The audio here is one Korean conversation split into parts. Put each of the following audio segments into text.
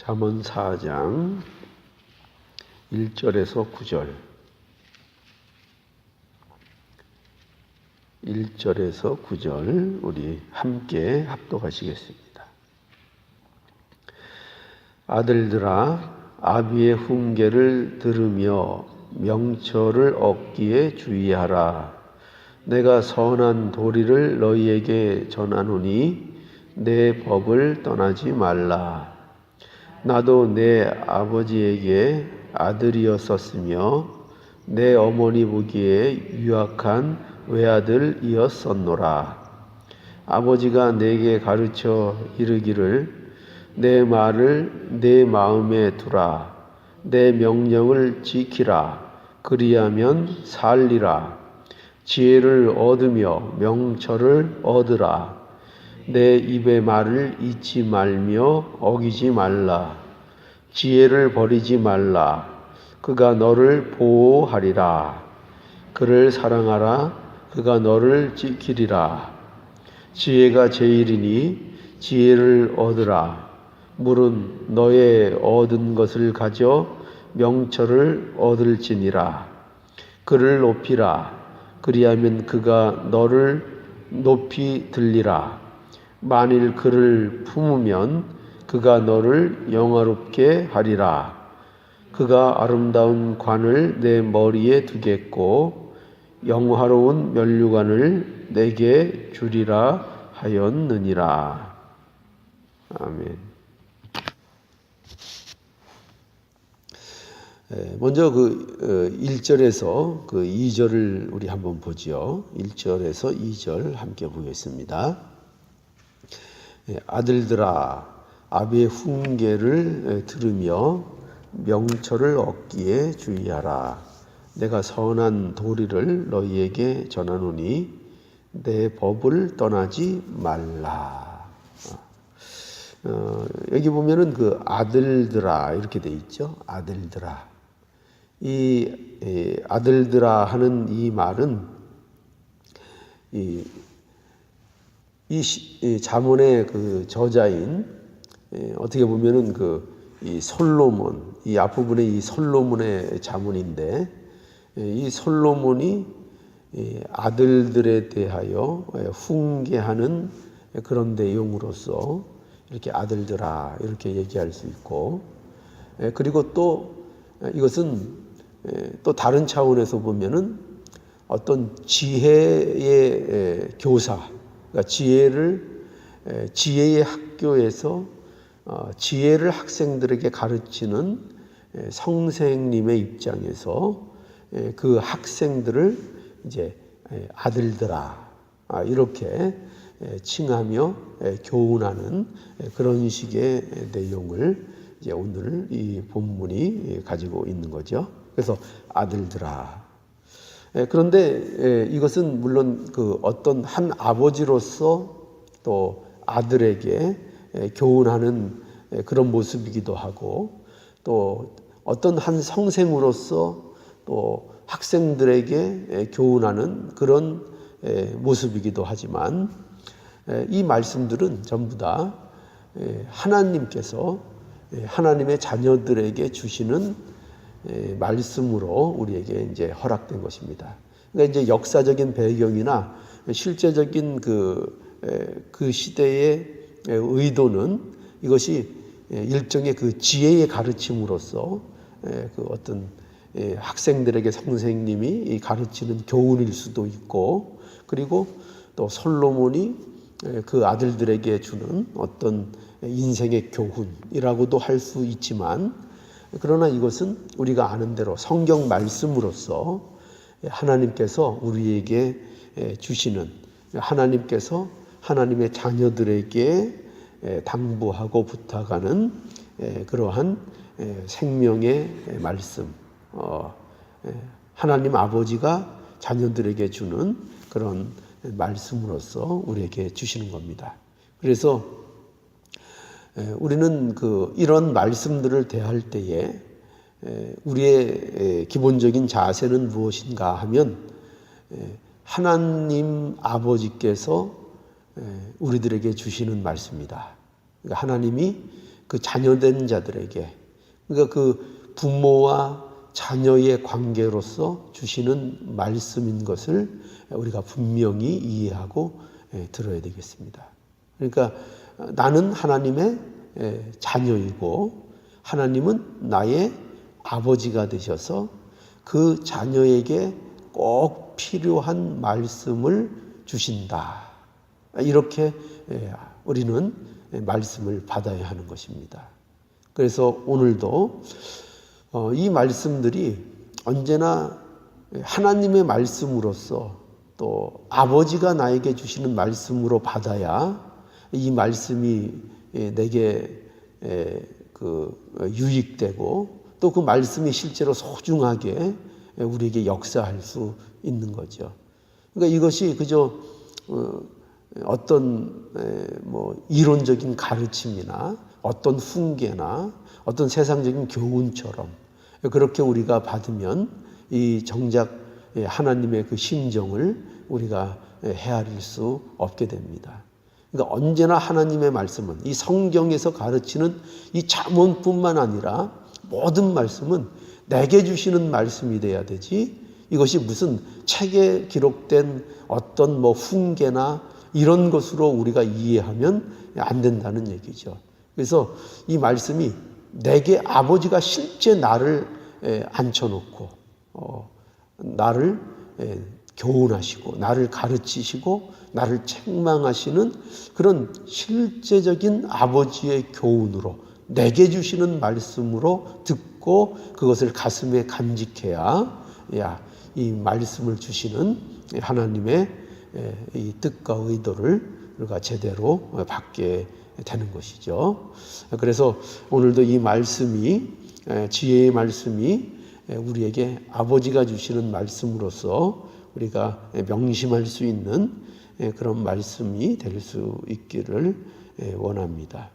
잠언 4장 1절에서 9절 1절에서 9절 우리 함께 합독하시겠습니다. 아들들아 아비의 훈계를 들으며 명철을 얻기에 주의하라. 내가 선한 도리를 너희에게 전하노니 내 법을 떠나지 말라. 나도 내 아버지에게 아들이었었으며 내 어머니 보기에 유악한 외아들이었었노라. 아버지가 내게 가르쳐 이르기를 내 말을 내 마음에 두라. 내 명령을 지키라. 그리하면 살리라. 지혜를 얻으며 명철을 얻으라. 내 입의 말을 잊지 말며 어기지 말라. 지혜를 버리지 말라. 그가 너를 보호하리라. 그를 사랑하라. 그가 너를 지키리라. 지혜가 제일이니 지혜를 얻으라. 물은 너의 얻은 것을 가져 명철을 얻을지니라. 그를 높이라. 그리하면 그가 너를 높이 들리라. 만일 그를 품으면 그가 너를 영화롭게 하리라. 그가 아름다운 관을 내 머리에 두겠고 영화로운 면류관을 내게 주리라 하였느니라. 아멘. 먼저 1절에서 2절을 우리 한번 보죠. 1절에서 2절 함께 보겠습니다. 아들들아 아비의 훈계를 들으며 명철을 얻기에 주의하라. 내가 선한 도리를 너희에게 전하노니 내 법을 떠나지 말라. 여기 보면은 아들들아 이렇게 돼 있죠. 아들들아. 이 아들들아 하는 이 말은 이 잠언의 저자인 어떻게 보면은 이 솔로몬, 이 앞부분에 이 솔로몬의 잠언인데 이 솔로몬이 아들들에 대하여 훈계하는 그런 내용으로서 이렇게 아들들아 이렇게 얘기할 수 있고, 그리고 또 이것은 또 다른 차원에서 보면은 어떤 지혜의 교사, 그러니까 지혜의 학교에서 지혜를 학생들에게 가르치는 선생님의 입장에서 그 학생들을 이제 아들들아 이렇게 칭하며 교훈하는 그런 식의 내용을 이제 오늘 이 본문이 가지고 있는 거죠. 그래서 아들들아. 그런데 이것은 물론 어떤 한 아버지로서 또 아들에게 교훈하는 그런 모습이기도 하고, 또 어떤 한 선생으로서 또 학생들에게 교훈하는 그런 모습이기도 하지만, 이 말씀들은 전부 다 하나님께서 하나님의 자녀들에게 주시는 말씀으로 우리에게 이제 허락된 것입니다. 그러니까 이제 역사적인 배경이나 실제적인 그 시대의 의도는 이것이 일종의 지혜의 가르침으로서 어떤 학생들에게 선생님이 가르치는 교훈일 수도 있고, 그리고 또 솔로몬이 그 아들들에게 주는 어떤 인생의 교훈이라고도 할 수 있지만, 그러나 이것은 우리가 아는 대로 성경 말씀으로서 하나님께서 우리에게 주시는, 하나님께서 하나님의 자녀들에게 당부하고 부탁하는 그러한 생명의 말씀, 하나님 아버지가 자녀들에게 주는 그런 말씀으로서 우리에게 주시는 겁니다. 그래서 우리는 이런 말씀들을 대할 때에 우리의 기본적인 자세는 무엇인가 하면, 하나님 아버지께서 우리들에게 주시는 말씀이다. 그러니까 하나님이 그 자녀된 자들에게, 그러니까 그 부모와 자녀의 관계로서 주시는 말씀인 것을 우리가 분명히 이해하고 들어야 되겠습니다. 그러니까 나는 하나님의 자녀이고 하나님은 나의 아버지가 되셔서 그 자녀에게 꼭 필요한 말씀을 주신다. 이렇게 우리는 말씀을 받아야 하는 것입니다. 그래서 오늘도 이 말씀들이 언제나 하나님의 말씀으로서 또 아버지가 나에게 주시는 말씀으로 받아야 이 말씀이 내게 유익되고 또 그 말씀이 실제로 소중하게 우리에게 역사할 수 있는 거죠. 그러니까 이것이 그저 어떤 이론적인 가르침이나 어떤 훈계나 어떤 세상적인 교훈처럼 그렇게 우리가 받으면 이 정작 하나님의 그 심정을 우리가 헤아릴 수 없게 됩니다. 그러니까 언제나 하나님의 말씀은 이 성경에서 가르치는 이 잠언뿐만 아니라 모든 말씀은 내게 주시는 말씀이 돼야 되지, 이것이 무슨 책에 기록된 어떤 훈계나 이런 것으로 우리가 이해하면 안 된다는 얘기죠. 그래서 이 말씀이 내게 아버지가 실제 나를 앉혀놓고 나를 교훈하시고 나를 가르치시고 나를 책망하시는 그런 실제적인 아버지의 교훈으로 내게 주시는 말씀으로 듣고 그것을 가슴에 간직해야 이 말씀을 주시는 하나님의 이 뜻과 의도를 우리가 제대로 받게 되는 것이죠. 그래서 오늘도 이 말씀이, 지혜의 말씀이 우리에게 아버지가 주시는 말씀으로서 우리가 명심할 수 있는 그런 말씀이 될 수 있기를 원합니다.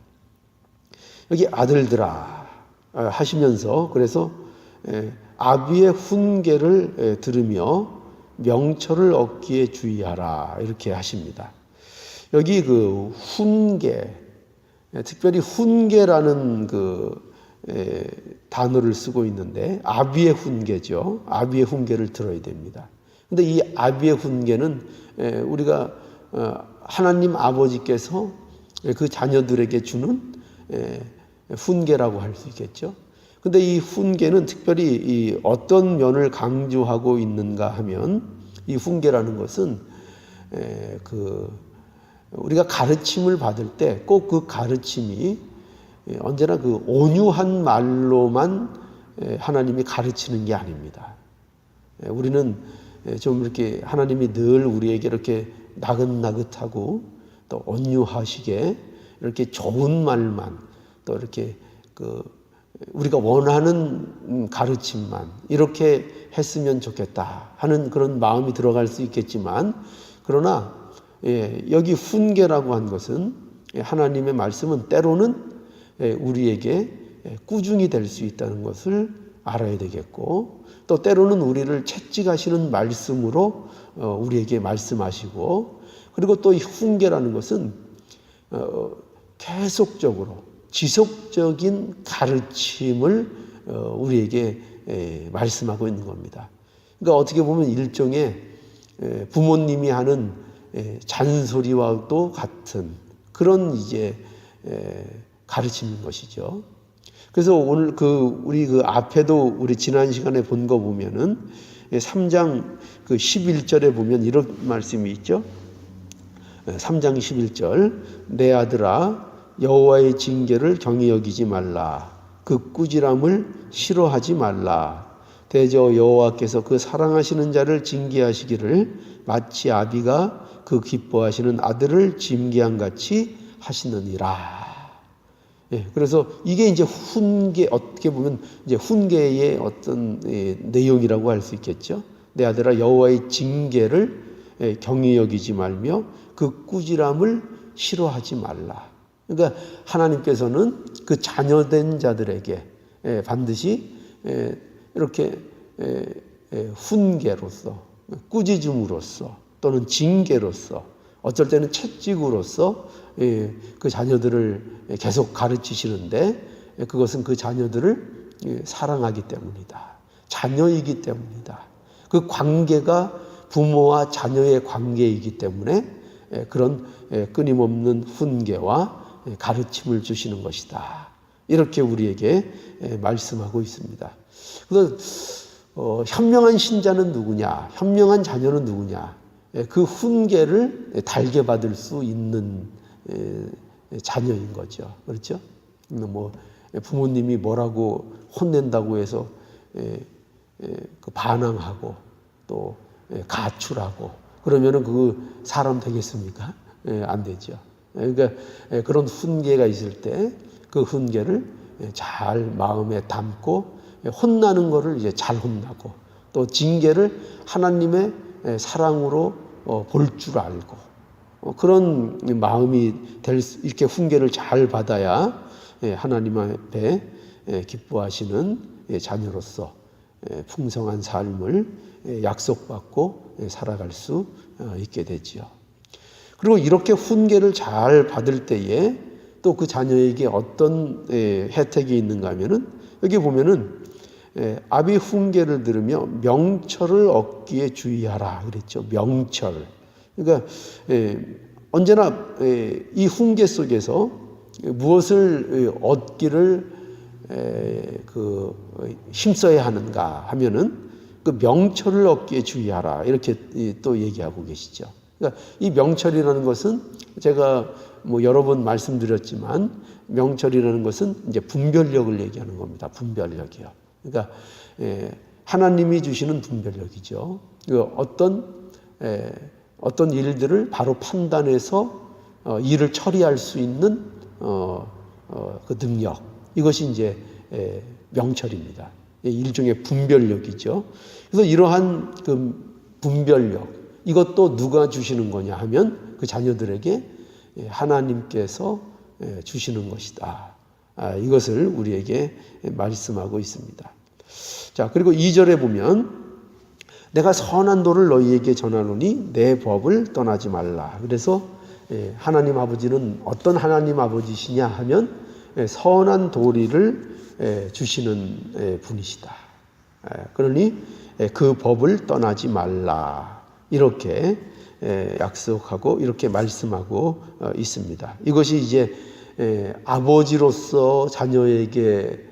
여기 아들들아 하시면서 그래서 아비의 훈계를 들으며 명철을 얻기에 주의하라 이렇게 하십니다. 여기 그 훈계, 특별히 훈계라는 그 단어를 쓰고 있는데 아비의 훈계죠. 아비의 훈계를 들어야 됩니다. 근데 이 아비의 훈계는 우리가 하나님 아버지께서 그 자녀들에게 주는 훈계라고 할 수 있겠죠. 근데 이 훈계는 특별히 이 어떤 면을 강조하고 있는가 하면 이 훈계라는 것은 우리가 가르침을 받을 때 꼭 그 가르침이 언제나 그 온유한 말로만 하나님이 가르치는 게 아닙니다. 우리는 좀 이렇게 하나님이 늘 우리에게 이렇게 나긋나긋하고 또 온유하시게 이렇게 좋은 말만 또 이렇게 우리가 원하는 가르침만 이렇게 했으면 좋겠다 하는 그런 마음이 들어갈 수 있겠지만, 그러나 여기 훈계라고 한 것은 하나님의 말씀은 때로는 우리에게 꾸중이 될 수 있다는 것을 알아야 되겠고, 또 때로는 우리를 채찍하시는 말씀으로 우리에게 말씀하시고, 그리고 또 이 훈계라는 것은 계속적으로 지속적인 가르침을 우리에게 말씀하고 있는 겁니다. 그러니까 어떻게 보면 일종의 부모님이 하는 잔소리와도 같은 그런 이제 가르침인 것이죠. 그래서 오늘 우리 앞에도 우리 지난 시간에 본 거 보면은 3장 11절에 보면 이런 말씀이 있죠. 3장 11절 내 아들아 여호와의 징계를 경히 여기지 말라. 그 꾸지람을 싫어하지 말라. 대저 여호와께서 그 사랑하시는 자를 징계하시기를 마치 아비가 그 기뻐하시는 아들을 징계한 같이 하시느니라. 그래서 이게 이제 훈계, 어떻게 보면 이제 훈계의 어떤 내용이라고 할 수 있겠죠. 내 아들아 여호와의 징계를 경히 여기지 말며 그 꾸지람을 싫어하지 말라. 그러니까 하나님께서는 그 자녀된 자들에게 반드시 이렇게 훈계로서, 꾸짖음으로써 또는 징계로서 어쩔 때는 채찍으로서 그 자녀들을 계속 가르치시는데 그것은 그 자녀들을 사랑하기 때문이다. 자녀이기 때문이다. 그 관계가 부모와 자녀의 관계이기 때문에 그런 끊임없는 훈계와 가르침을 주시는 것이다. 이렇게 우리에게 말씀하고 있습니다. 그래서 현명한 신자는 누구냐? 현명한 자녀는 누구냐? 그 훈계를 달게 받을 수 있는 자녀인 거죠. 그렇죠? 뭐 부모님이 뭐라고 혼낸다고 해서 그 반항하고 또 가출하고 그러면은 그 사람 되겠습니까? 안 되죠. 그러니까 그런 훈계가 있을 때 그 훈계를 잘 마음에 담고 혼나는 거를 이제 잘 혼나고 또 징계를 하나님의 사랑으로 볼 줄 알고 그런 마음이 이렇게 훈계를 잘 받아야 하나님 앞에 기뻐하시는 자녀로서 풍성한 삶을 약속받고 살아갈 수 있게 되지요. 그리고 이렇게 훈계를 잘 받을 때에 또 그 자녀에게 어떤 혜택이 있는가 하면은 여기 보면은 아비 훈계를 들으며 명철을 얻기에 주의하라 그랬죠. 명철. 그러니까 언제나 이 훈계 속에서 무엇을 얻기를 힘써야 하는가 하면은 그 명철을 얻기에 주의하라 이렇게 또 얘기하고 계시죠. 그러니까 이 명철이라는 것은 제가 뭐 여러 번 말씀드렸지만 명철이라는 것은 이제 분별력을 얘기하는 겁니다. 분별력이요. 그러니까 하나님이 주시는 분별력이죠. 어떤 일들을 바로 판단해서 일을 처리할 수 있는 그 능력 이것이 이제 명철입니다. 일종의 분별력이죠. 그래서 이러한 그 분별력 이것도 누가 주시는 거냐 하면 그 자녀들에게 하나님께서 주시는 것이다. 이것을 우리에게 말씀하고 있습니다. 자, 그리고 2절에 보면 내가 선한 도를 너희에게 전하노니 내 법을 떠나지 말라. 그래서 하나님 아버지는 어떤 하나님 아버지시냐 하면 선한 도리를 주시는 분이시다. 그러니 그 법을 떠나지 말라. 이렇게 약속하고 이렇게 말씀하고 있습니다. 이것이 이제 아버지로서 자녀에게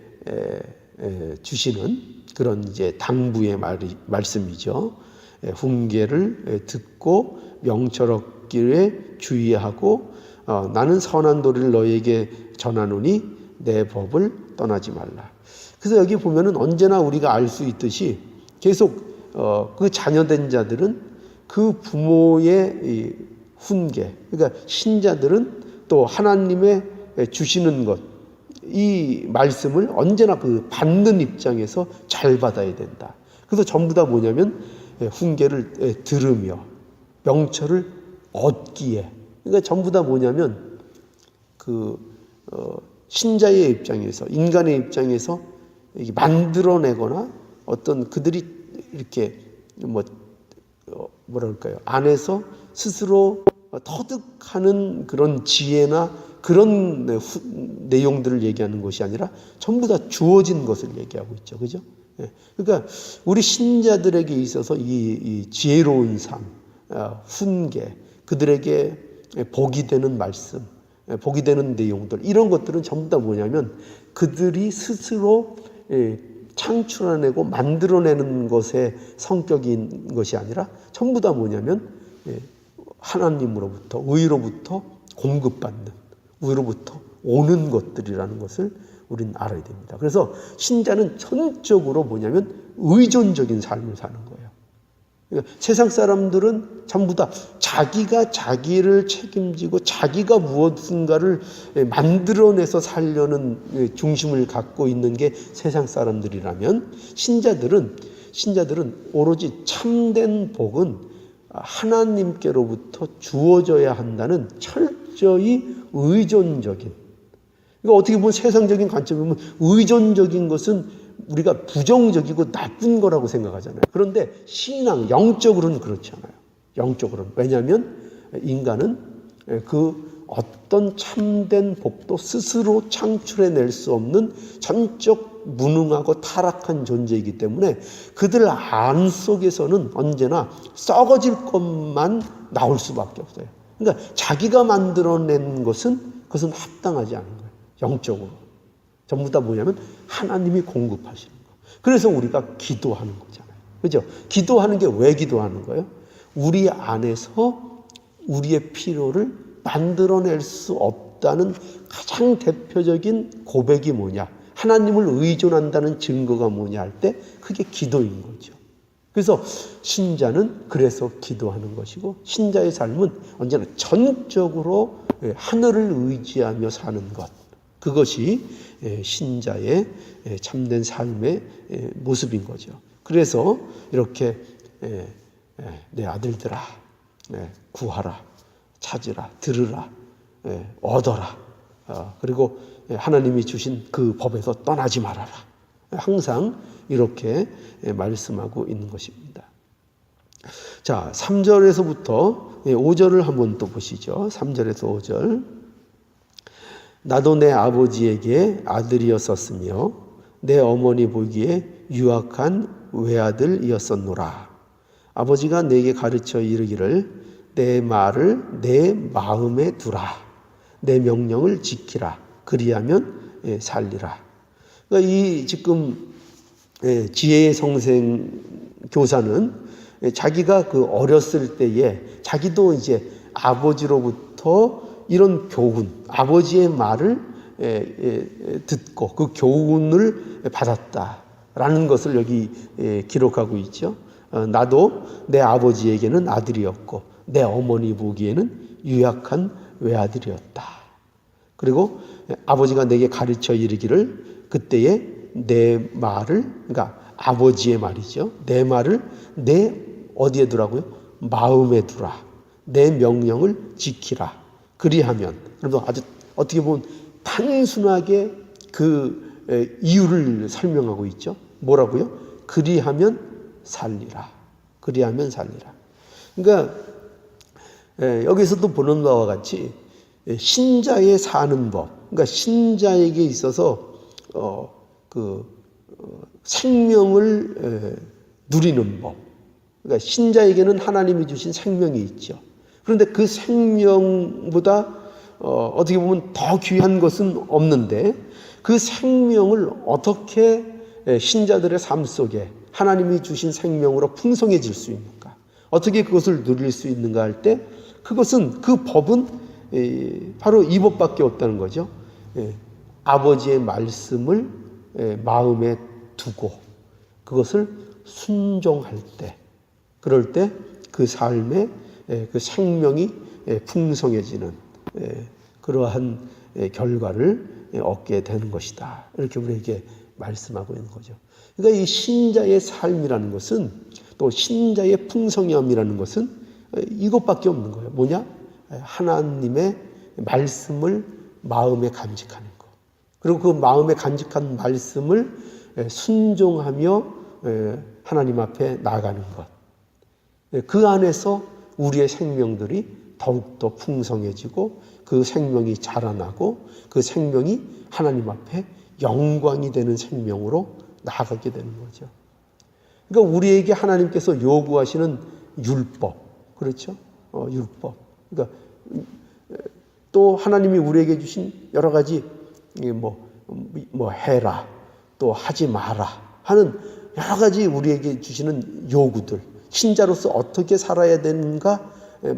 주시는 그런 이제 당부의 말씀이죠. 훈계를 듣고 명철 얻기에 주의하고 나는 선한 도리를 너에게 전하노니 내 법을 떠나지 말라. 그래서 여기 보면은 언제나 우리가 알 수 있듯이 계속 그 자녀된 자들은 그 부모의 이 훈계, 그러니까 신자들은 또 하나님의 주시는 것, 이 말씀을 언제나 그 받는 입장에서 잘 받아야 된다. 그래서 전부 다 뭐냐면 훈계를 들으며 명철을 얻기에, 그러니까 전부 다 뭐냐면 신자의 입장에서 인간의 입장에서 만들어내거나 어떤 그들이 이렇게 뭐랄까요 안에서 스스로 터득하는 그런 지혜나 그런 내용들을 얘기하는 것이 아니라 전부 다 주어진 것을 얘기하고 있죠, 그죠? 그러니까 우리 신자들에게 있어서 이 지혜로운 삶, 훈계, 그들에게 복이 되는 말씀, 복이 되는 내용들 이런 것들은 전부 다 뭐냐면 그들이 스스로 창출해내고 만들어내는 것의 성격인 것이 아니라 전부 다 뭐냐면 하나님으로부터 의로부터 공급받는 의로부터 오는 것들이라는 것을 우리는 알아야 됩니다. 그래서 신자는 전적으로 뭐냐면 의존적인 삶을 사는 거예요. 그러니까 세상 사람들은 전부 다 자기가 자기를 책임지고 자기가 무엇인가를 만들어내서 살려는 중심을 갖고 있는 게 세상 사람들이라면 신자들은 오로지 참된 복은 하나님께로부터 주어져야 한다는 철저히 의존적인, 그러니까 어떻게 보면 세상적인 관점에 보면 의존적인 것은 우리가 부정적이고 나쁜 거라고 생각하잖아요. 그런데 신앙, 영적으로는 그렇지 않아요. 영적으로는. 왜냐하면 인간은 그 어떤 참된 복도 스스로 창출해낼 수 없는 전적 무능하고 타락한 존재이기 때문에 그들 안 속에서는 언제나 썩어질 것만 나올 수밖에 없어요. 그러니까 자기가 만들어낸 그것은 합당하지 않은 거예요. 영적으로. 전부 다 뭐냐면 하나님이 공급하시는 거. 그래서 우리가 기도하는 거잖아요. 그죠? 기도하는 게 왜 기도하는 거예요? 우리 안에서 우리의 필요를 만들어낼 수 없다는 가장 대표적인 고백이 뭐냐? 하나님을 의존한다는 증거가 뭐냐 할 때 그게 기도인 거죠. 그래서 신자는 그래서 기도하는 것이고 신자의 삶은 언제나 전적으로 하늘을 의지하며 사는 것. 그것이 신자의 참된 삶의 모습인 거죠. 그래서 이렇게 내 아들들아 구하라, 찾으라, 들으라, 얻어라. 그리고 하나님이 주신 그 법에서 떠나지 말아라. 항상 이렇게 말씀하고 있는 것입니다. 자, 3절에서부터 5절을 한번 또 보시죠. 3절에서 5절. 나도 내 아버지에게 아들이었었으며 내 어머니 보기에 유악한 외아들이었었노라. 아버지가 내게 가르쳐 이르기를 내 말을 내 마음에 두라. 내 명령을 지키라. 그리하면 살리라. 그러니까 이 지금 지혜의 성생 교사는 자기가 그 어렸을 때에 자기도 이제 아버지로부터 이런 교훈, 아버지의 말을 듣고 그 교훈을 받았다라는 것을 여기 기록하고 있죠. 나도 내 아버지에게는 아들이었고 내 어머니 보기에는 유약한 외아들이었다. 그리고 아버지가 내게 가르쳐 이르기를 그때에 내 말을, 그러니까 아버지의 말이죠. 내 말을 내 어디에 두라고요? 마음에 두라. 내 명령을 지키라. 그리하면, 그래서 아주 어떻게 보면 단순하게 그 이유를 설명하고 있죠. 뭐라고요? 그리하면 살리라. 그리하면 살리라. 그러니까 여기서도 보는 바와 같이 신자의 사는 법, 그러니까 신자에게 있어서 생명을 누리는 법. 그러니까 신자에게는 하나님이 주신 생명이 있죠. 그런데 그 생명보다 어떻게 보면 더 귀한 것은 없는데 그 생명을 어떻게 신자들의 삶 속에 하나님이 주신 생명으로 풍성해질 수 있는가? 어떻게 그것을 누릴 수 있는가 할 때 그것은 그 법은 바로 이 법밖에 없다는 거죠. 아버지의 말씀을 마음에 두고 그것을 순종할 때, 그럴 때 그 삶의 그 생명이 풍성해지는 그러한 결과를 얻게 되는 것이다. 이렇게 우리에게 말씀하고 있는 거죠. 그러니까 이 신자의 삶이라는 것은, 또 신자의 풍성함이라는 것은 이것밖에 없는 거예요. 뭐냐? 하나님의 말씀을 마음에 간직하는 것. 그리고 그 마음에 간직한 말씀을 순종하며 하나님 앞에 나아가는 것. 그 안에서 우리의 생명들이 더욱더 풍성해지고 그 생명이 자라나고 그 생명이 하나님 앞에 영광이 되는 생명으로 나아가게 되는 거죠. 그러니까 우리에게 하나님께서 요구하시는 율법, 그렇죠? 율법. 그러니까 또 하나님이 우리에게 주신 여러 가지 뭐 해라, 또 하지 마라 하는 여러 가지 우리에게 주시는 요구들, 신자로서 어떻게 살아야 되는가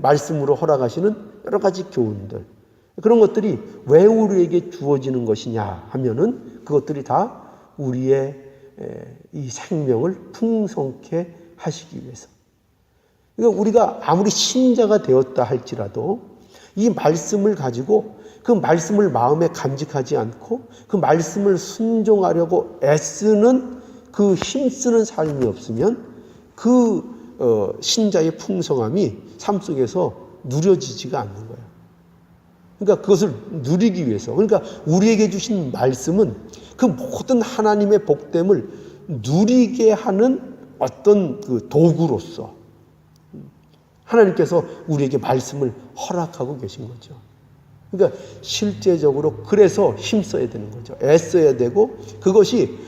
말씀으로 허락하시는 여러 가지 교훈들, 그런 것들이 왜 우리에게 주어지는 것이냐 하면은 그것들이 다 우리의 이 생명을 풍성케 하시기 위해서. 그러니까 우리가 아무리 신자가 되었다 할지라도 이 말씀을 가지고 그 말씀을 마음에 간직하지 않고 그 말씀을 순종하려고 애쓰는 그 힘쓰는 삶이 없으면 그 신자의 풍성함이 삶 속에서 누려지지가 않는 거예요. 그러니까 그것을 누리기 위해서, 그러니까 우리에게 주신 말씀은 그 모든 하나님의 복됨을 누리게 하는 어떤 그 도구로서, 하나님께서 우리에게 말씀을 허락하고 계신 거죠. 그러니까 실제적으로 그래서 힘써야 되는 거죠. 애써야 되고, 그것이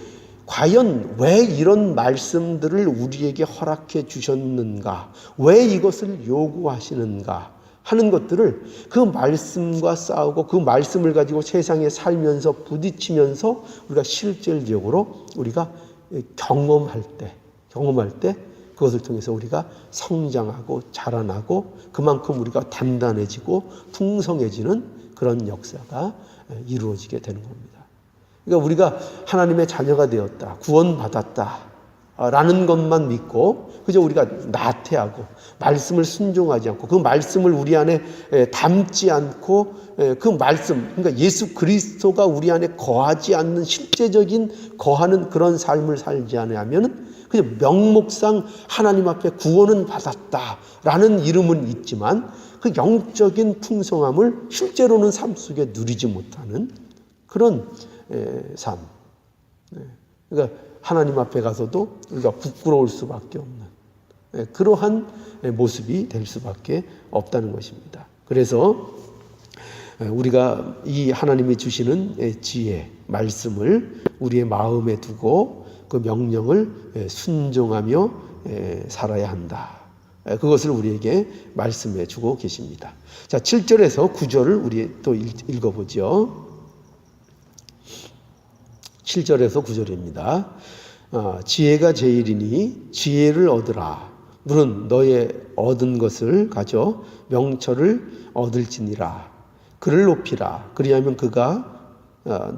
과연 왜 이런 말씀들을 우리에게 허락해 주셨는가, 왜 이것을 요구하시는가 하는 것들을 그 말씀과 싸우고 그 말씀을 가지고 세상에 살면서 부딪히면서 우리가 실질적으로 우리가 경험할 때 그것을 통해서 우리가 성장하고 자라나고 그만큼 우리가 단단해지고 풍성해지는 그런 역사가 이루어지게 되는 겁니다. 그러니까 우리가 하나님의 자녀가 되었다, 구원받았다 라는 것만 믿고 그저 우리가 나태하고 말씀을 순종하지 않고 그 말씀을 우리 안에 담지 않고 그 말씀, 그러니까 예수 그리스도가 우리 안에 거하지 않는 실제적인 거하는 그런 삶을 살지 않으면 그저 명목상 하나님 앞에 구원은 받았다라는 이름은 있지만 그 영적인 풍성함을 실제로는 삶 속에 누리지 못하는 그런 삶. 그러니까 하나님 앞에 가서도 우리가 부끄러울 수밖에 없는 그러한 모습이 될 수밖에 없다는 것입니다. 그래서 우리가 이 하나님이 주시는 지혜, 말씀을 우리의 마음에 두고 그 명령을 순종하며 살아야 한다. 그것을 우리에게 말씀해 주고 계십니다. 자, 7절에서 9절을 우리 또 읽어보죠. 7절에서 9절입니다. 지혜가 제일이니 지혜를 얻으라. 물은 너의 얻은 것을 가져 명철을 얻을지니라. 그를 높이라. 그리하면 그가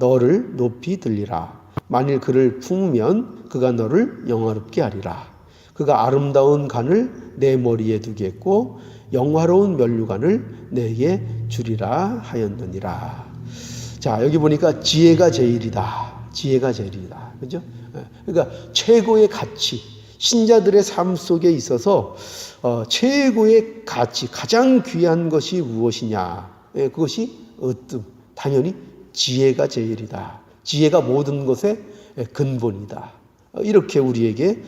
너를 높이 들리라. 만일 그를 품으면 그가 너를 영화롭게 하리라. 그가 아름다운 간을 내 머리에 두겠고 영화로운 면류관을 내게 주리라 하였느니라. 자, 여기 보니까 지혜가 제일이다. 지혜가 제일이다. 그죠? 그러니까 최고의 가치, 신자들의 삶 속에 있어서 최고의 가치, 가장 귀한 것이 무엇이냐? 그것이 당연히 지혜가 제일이다. 지혜가 모든 것의 근본이다. 이렇게 우리에게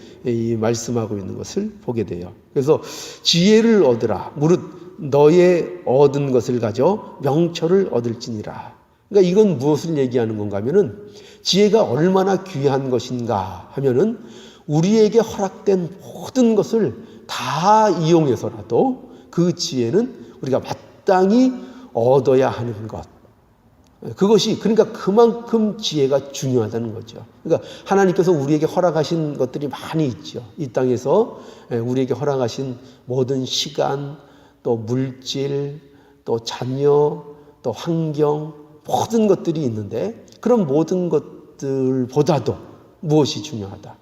말씀하고 있는 것을 보게 돼요. 그래서 지혜를 얻으라. 무릇 너의 얻은 것을 가져 명철을 얻을지니라. 그러니까 이건 무엇을 얘기하는 건가 하면은 지혜가 얼마나 귀한 것인가 하면은 우리에게 허락된 모든 것을 다 이용해서라도 그 지혜는 우리가 마땅히 얻어야 하는 것. 그것이 그러니까 그만큼 지혜가 중요하다는 거죠. 그러니까 하나님께서 우리에게 허락하신 것들이 많이 있죠. 이 땅에서 우리에게 허락하신 모든 시간, 또 물질, 또 자녀, 또 환경, 모든 것들이 있는데 그런 모든 것들보다도 무엇이 중요하다?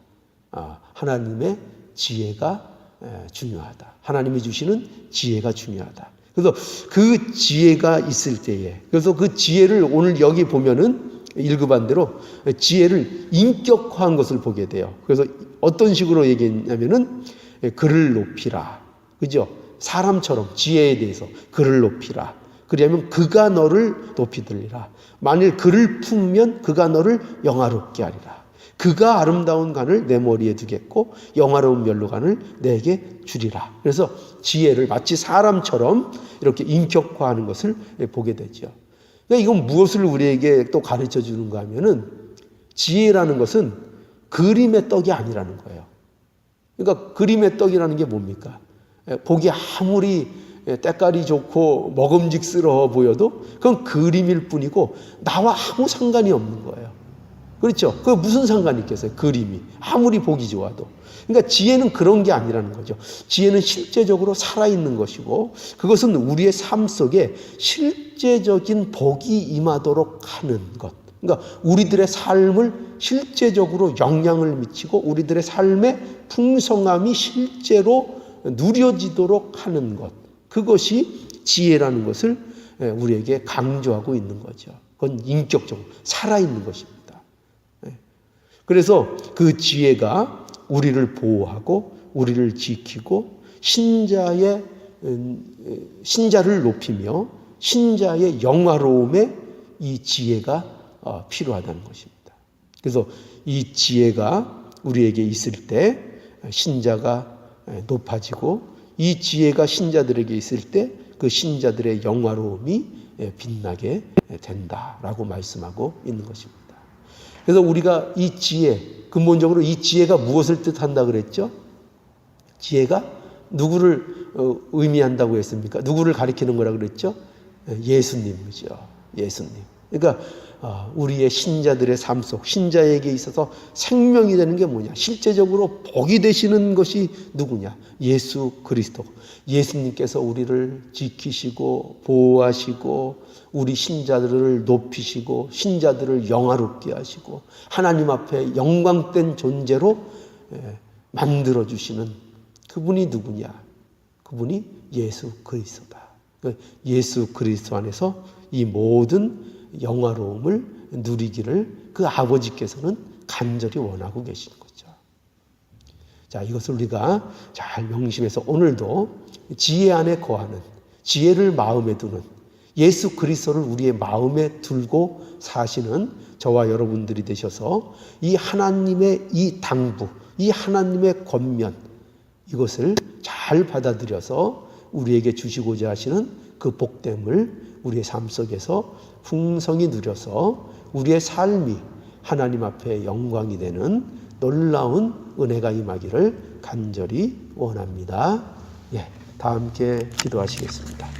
하나님의 지혜가 중요하다. 하나님이 주시는 지혜가 중요하다. 그래서 그 지혜가 있을 때에, 그래서 그 지혜를 오늘 여기 보면은 읽어본 대로 지혜를 인격화한 것을 보게 돼요. 그래서 어떤 식으로 얘기했냐면은 그를 높이라. 그죠? 사람처럼 지혜에 대해서 그를 높이라. 그러면 그가 너를 높이 들리라. 만일 그를 품으면 그가 너를 영화롭게 하리라. 그가 아름다운 간을 내 머리에 두겠고 영화로운 면류관을 내게 주리라. 그래서 지혜를 마치 사람처럼 이렇게 인격화하는 것을 보게 되죠. 그러니까 이건 무엇을 우리에게 또 가르쳐 주는가 하면은 지혜라는 것은 그림의 떡이 아니라는 거예요. 그러니까 그림의 떡이라는 게 뭡니까? 보기 아무리 때깔이 좋고 먹음직스러워 보여도 그건 그림일 뿐이고 나와 아무 상관이 없는 거예요. 그렇죠? 그 무슨 상관이 있겠어요? 그림이 아무리 보기 좋아도. 그러니까 지혜는 그런 게 아니라는 거죠. 지혜는 실제적으로 살아있는 것이고 그것은 우리의 삶 속에 실제적인 복이 임하도록 하는 것. 그러니까 우리들의 삶을 실제적으로 영향을 미치고 우리들의 삶의 풍성함이 실제로 누려지도록 하는 것. 그것이 지혜라는 것을 우리에게 강조하고 있는 거죠. 그건 인격적으로 살아있는 것입니다. 그래서 그 지혜가 우리를 보호하고 우리를 지키고 신자를 높이며 신자의 영화로움에 이 지혜가 필요하다는 것입니다. 그래서 이 지혜가 우리에게 있을 때 신자가 높아지고 이 지혜가 신자들에게 있을 때 그 신자들의 영화로움이 빛나게 된다라고 말씀하고 있는 것입니다. 그래서 우리가 이 지혜, 근본적으로 이 지혜가 무엇을 뜻한다 그랬죠? 지혜가 누구를 의미한다고 했습니까? 누구를 가리키는 거라 그랬죠? 예수님이죠. 예수님. 그러니까 우리의 신자들의 삶 속 신자에게 있어서 생명이 되는 게 뭐냐? 실제적으로 복이 되시는 것이 누구냐? 예수 그리스도. 예수님께서 우리를 지키시고 보호하시고 우리 신자들을 높이시고 신자들을 영화롭게 하시고 하나님 앞에 영광된 존재로 만들어주시는 그분이 누구냐? 그분이 예수 그리스도다. 예수 그리스도 안에서 이 모든 영화로움을 누리기를 그 아버지께서는 간절히 원하고 계시는 거죠. 자, 이것을 우리가 잘 명심해서 오늘도 지혜 안에 거하는, 지혜를 마음에 두는, 예수 그리스도를 우리의 마음에 들고 사시는 저와 여러분들이 되셔서 이 하나님의 이 당부, 이 하나님의 권면, 이것을 잘 받아들여서 우리에게 주시고자 하시는 그 복됨을 우리의 삶 속에서 풍성히 누려서 우리의 삶이 하나님 앞에 영광이 되는 놀라운 은혜가 임하기를 간절히 원합니다. 다 함께 기도하시겠습니다.